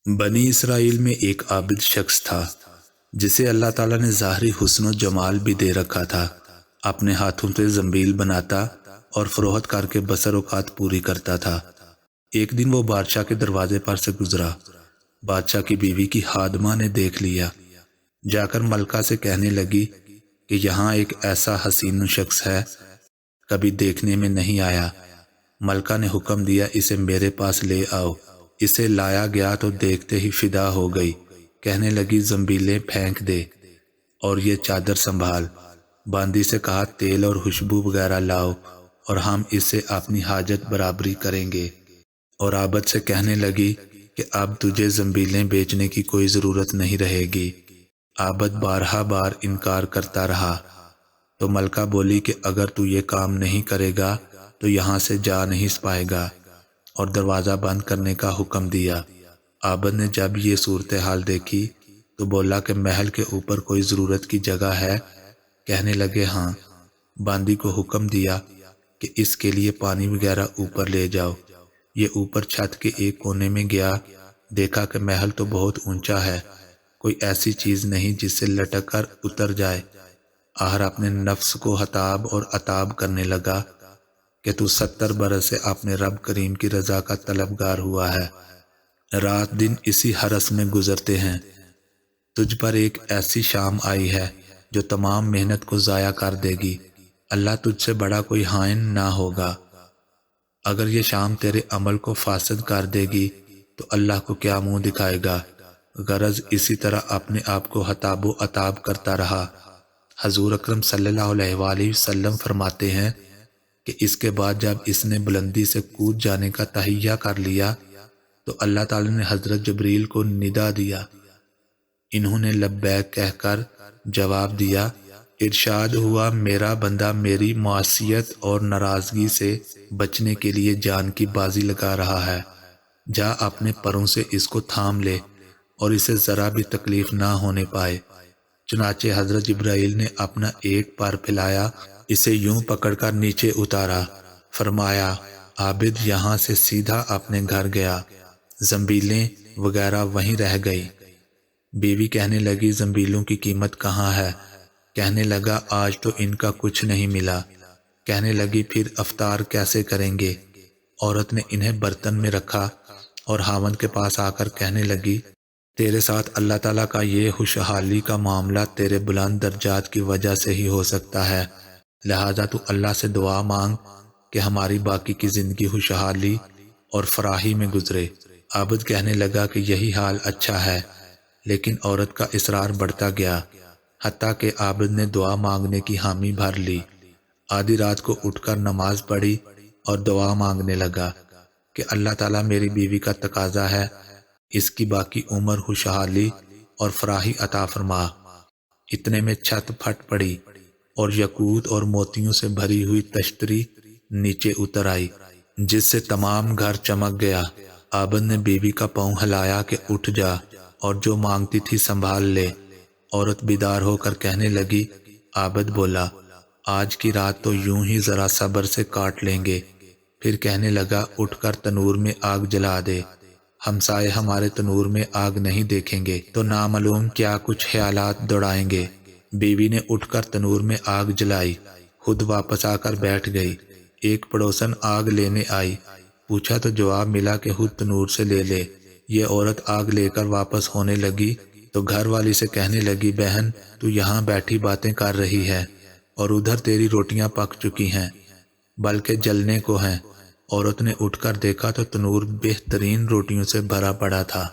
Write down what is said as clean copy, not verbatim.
بنی اسرائیل میں ایک عابد شخص تھا جسے اللہ تعالیٰ نے ظاہری حسن و جمال بھی دے رکھا تھا۔ اپنے ہاتھوں سے زنبیل بناتا اور فروخت کر کے بسر اوقات پوری کرتا تھا۔ ایک دن وہ بادشاہ کے دروازے پر سے گزرا۔ بادشاہ کی بیوی کی خادمہ نے دیکھ لیا، جا کر ملکہ سے کہنے لگی کہ یہاں ایک ایسا حسین شخص ہے، کبھی دیکھنے میں نہیں آیا۔ ملکہ نے حکم دیا، اسے میرے پاس لے آؤ۔ اسے لایا گیا تو دیکھتے ہی فدا ہو گئی، کہنے لگی زنبیلیں پھینک دے اور یہ چادر سنبھال۔ باندی سے کہا تیل اور خوشبو وغیرہ لاؤ اور ہم اس سے اپنی حاجت برابری کریں گے۔ اور عابد سے کہنے لگی کہ اب تجھے زنبیلیں بیچنے کی کوئی ضرورت نہیں رہے گی۔ عابد بارہا بار انکار کرتا رہا، تو ملکہ بولی کہ اگر تو یہ کام نہیں کرے گا تو یہاں سے جا نہیں پائے گا، اور دروازہ بند کرنے کا حکم دیا۔ عابد نے جب یہ صورتحال دیکھی تو بولا کہ محل کے اوپر کوئی ضرورت کی جگہ ہے؟ کہنے لگے ہاں۔ باندی کو حکم دیا کہ اس کے لیے پانی وغیرہ اوپر لے جاؤ۔ یہ اوپر چھت کے ایک کونے میں گیا، دیکھا کہ محل تو بہت اونچا ہے، کوئی ایسی چیز نہیں جس سے لٹک کر اتر جائے۔ آخر اپنے نفس کو حتاب اور عتاب کرنے لگا کہ تو 70 برس سے اپنے رب کریم کی رضا کا طلبگار ہوا ہے، رات دن اسی حرس میں گزرتے ہیں، تجھ پر ایک ایسی شام آئی ہے جو تمام محنت کو ضائع کر دے گی۔ اللہ تجھ سے بڑا کوئی خائن نہ ہوگا۔ اگر یہ شام تیرے عمل کو فاسد کر دے گی تو اللہ کو کیا منہ دکھائے گا؟ غرض اسی طرح اپنے آپ کو حتاب و عتاب کرتا رہا۔ حضور اکرم صلی اللہ علیہ وآلہ وسلم فرماتے ہیں کہ اس کے بعد جب اس نے بلندی سے کود جانے کا تہیہ کر لیا تو اللہ تعالی نے حضرت جبریل کو ندا دیا۔ انہوں نے لبیک کہہ کر جواب دیا۔ ارشاد ہوا، میرا بندہ میری معصیت اور ناراضگی سے بچنے کے لیے جان کی بازی لگا رہا ہے، جا اپنے پروں سے اس کو تھام لے اور اسے ذرا بھی تکلیف نہ ہونے پائے۔ چنانچہ حضرت جبرائیل نے اپنا ایک پر پھیلایا، اسے یوں پکڑ کر نیچے اتارا، فرمایا عابد یہاں سے سیدھا اپنے گھر گیا، زنبیلیں وغیرہ وہیں رہ گئی۔ بیوی کہنے لگی زنبیلوں کی قیمت کہاں ہے؟ کہنے لگا آج تو ان کا کچھ نہیں ملا۔ کہنے لگی پھر افطار کیسے کریں گے؟ عورت نے انہیں برتن میں رکھا اور خاوند کے پاس آ کر کہنے لگی تیرے ساتھ اللہ تعالیٰ کا یہ خوشحالی کا معاملہ تیرے بلند درجات کی وجہ سے ہی ہو سکتا ہے، لہذا تو اللہ سے دعا مانگ کہ ہماری باقی کی زندگی خوشحالی اور فراخی میں گزرے۔ عابد کہنے لگا کہ یہی حال اچھا ہے، لیکن عورت کا اصرار بڑھتا گیا، حتیٰ کہ عابد نے دعا مانگنے کی حامی بھر لی۔ آدھی رات کو اٹھ کر نماز پڑھی اور دعا مانگنے لگا کہ اللہ تعالیٰ میری بیوی کا تقاضا ہے، اس کی باقی عمر خوشحالی اور فراخی عطا فرما۔ اتنے میں چھت پھٹ پڑی اور یاقوت اور موتیوں سے بھری ہوئی تشتری نیچے اتر آئی، جس سے تمام گھر چمک گیا۔ عابد نے بیوی کا پاؤں ہلایا کہ اٹھ جا اور جو مانگتی تھی سنبھال لے۔ عورت بیدار ہو کر کہنے لگی، عابد بولا آج کی رات تو یوں ہی ذرا صبر سے کاٹ لیں گے۔ پھر کہنے لگا اٹھ کر تنور میں آگ جلا دے، ہمسائے ہمارے تنور میں آگ نہیں دیکھیں گے تو نامعلوم کیا کچھ خیالات دوڑائیں گے۔ بیوی نے اٹھ کر تنور میں آگ جلائی، خود واپس آ کر بیٹھ گئی۔ ایک پڑوسن آگ لینے آئی، پوچھا تو جواب ملا کہ خود تنور سے لے لے۔ یہ عورت آگ لے کر واپس ہونے لگی تو گھر والی سے کہنے لگی بہن تو یہاں بیٹھی باتیں کر رہی ہے اور ادھر تیری روٹیاں پک چکی ہیں، بلکہ جلنے کو ہیں۔ عورت نے اٹھ کر دیکھا تو تنور بہترین روٹیوں سے بھرا پڑا تھا۔